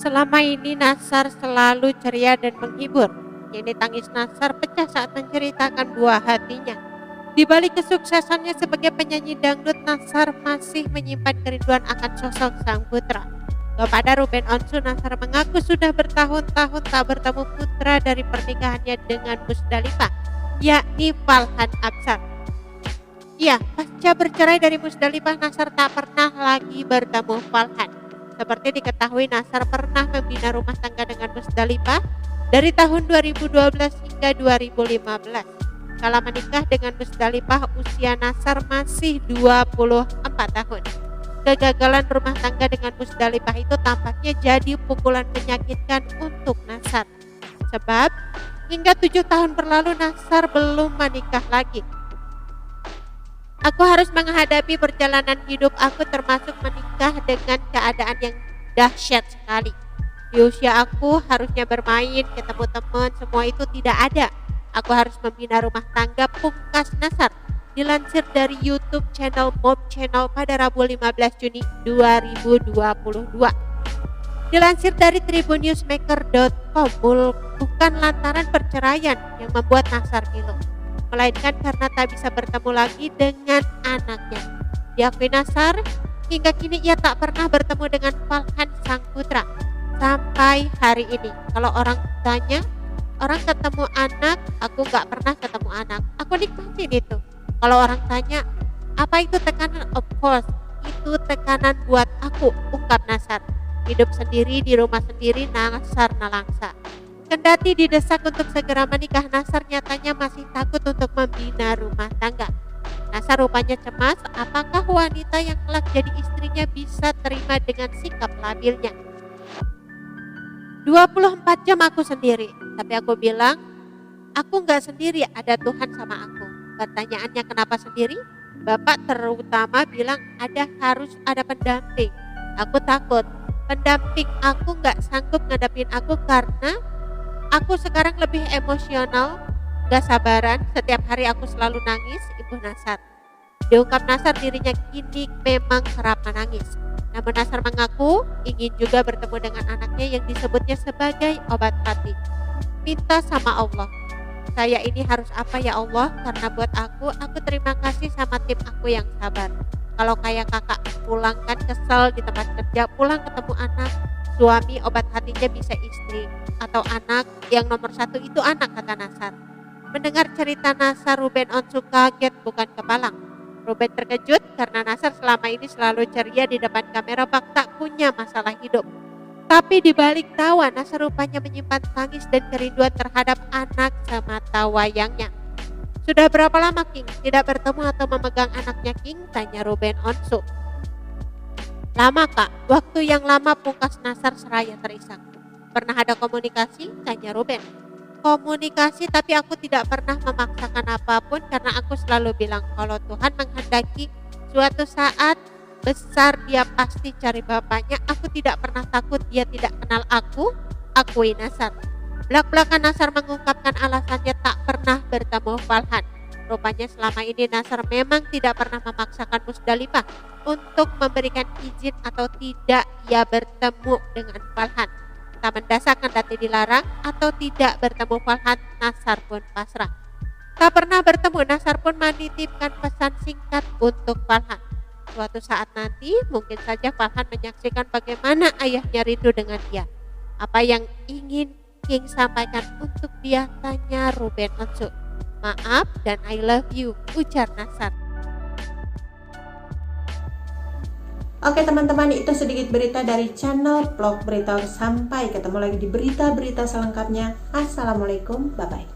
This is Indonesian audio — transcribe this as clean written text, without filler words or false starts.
Selama ini Nasar selalu ceria dan menghibur. Kini tangis Nasar pecah saat menceritakan buah hatinya. Di balik kesuksesannya sebagai penyanyi dangdut, Nasar masih menyimpan kerinduan akan sosok sang putra. Kepada Ruben Onsu, Nasar mengaku sudah bertahun-tahun tak bertemu putra dari pernikahannya dengan Musdalifah, yakni Falhan Absar. Iya, pasca bercerai dari Musdalifah, Nasar tak pernah lagi bertemu Falhan. Seperti diketahui, Nasar pernah membina rumah tangga dengan Musdalifah dari tahun 2012 hingga 2015. Kala menikah dengan Musdalifah, usia Nasar masih 24 tahun. Kegagalan rumah tangga dengan Musdalifah itu tampaknya jadi pukulan menyakitkan untuk Nasar. Sebab hingga 7 tahun berlalu Nasar belum menikah lagi. Aku harus menghadapi perjalanan hidup aku, termasuk menikah dengan keadaan yang dahsyat sekali. Di usia aku harusnya bermain, ketemu teman, semua itu tidak ada. Aku harus membina rumah tangga, pungkas Nasar. Dilansir dari YouTube channel Mom Channel pada Rabu 15 Juni 2022. Dilansir dari tribunnewsmaker.com, bukan lantaran perceraian yang membuat Nasar pilu, melainkan karena tak bisa bertemu lagi dengan anaknya. Diakui Nasar, hingga kini ia tak pernah bertemu dengan Falhan sang putra. Sampai hari ini, kalau orang tanya, orang ketemu anak, aku gak pernah ketemu anak. Aku nikmatin itu. Kalau orang tanya, apa itu tekanan? Of course, itu tekanan buat aku, ungkap Nasar. Hidup sendiri di rumah sendiri, Nasar nelangsa. Kendati didesak untuk segera menikah, Nasar nyatanya masih takut untuk membina rumah tangga. Nasar rupanya cemas, apakah wanita yang kelak jadi istrinya bisa terima dengan sikap labilnya. 24 jam aku sendiri, tapi aku bilang, aku gak sendiri, ada Tuhan sama aku. Pertanyaannya kenapa sendiri? Bapak terutama bilang harus ada pendamping. Aku takut pendamping aku gak sanggup ngadapin aku karena aku sekarang lebih emosional, gak sabaran. Setiap hari aku selalu nangis, Ibu Nasar. Diungkap Nasar, dirinya kini memang kerap menangis. Namun Nasar mengaku ingin juga bertemu dengan anaknya yang disebutnya sebagai obat hati. Minta sama Allah, saya ini harus apa ya Allah? Karena buat aku terima kasih sama tim aku yang sabar. Kalau kayak kakak pulang kan kesel di tempat kerja, pulang ketemu anak, suami obat hatinya bisa istri, atau anak, yang nomor satu itu anak, kata Nasar. Mendengar cerita Nasar, Ruben Onsu kaget bukan kepalang. Ruben terkejut karena Nasar selama ini selalu ceria di depan kamera, bak tak punya masalah hidup. Tapi di balik tawa, Nasar rupanya menyimpan tangis dan kerinduan terhadap anak semata wayangnya. Sudah berapa lama King tidak bertemu atau memegang anaknya King? Tanya Ruben Onsu. Lama kak, waktu yang lama, pungkas Nasar seraya terisak. Pernah ada komunikasi? Tanya Ruben. Komunikasi, tapi aku tidak pernah memaksakan apapun karena aku selalu bilang kalau Tuhan menghendaki suatu saat besar dia pasti cari bapaknya. Aku tidak pernah takut dia tidak kenal aku, akui Nasar. Belak-belakan Nasar mengungkapkan alasannya tak pernah bertemu Falhan. Rupanya selama ini Nasar memang tidak pernah memaksakan Musdalifah untuk memberikan izin atau tidak ia bertemu dengan Falhan. Tak mendesak kendati dilarang atau tidak bertemu Falhan, Nasar pun pasrah. Tak pernah bertemu, Nasar pun menitipkan pesan singkat untuk Falhan. Suatu saat nanti mungkin saja Falhan menyaksikan bagaimana ayahnya rindu dengan dia. Apa yang ingin King sampaikan untuk dia, tanya Ruben Onsu. Maaf dan I love you, ujar Nasar. Oke teman-teman, itu sedikit berita dari channel Vlog Berita. Sampai ketemu lagi di berita-berita selengkapnya. Assalamualaikum, bye-bye.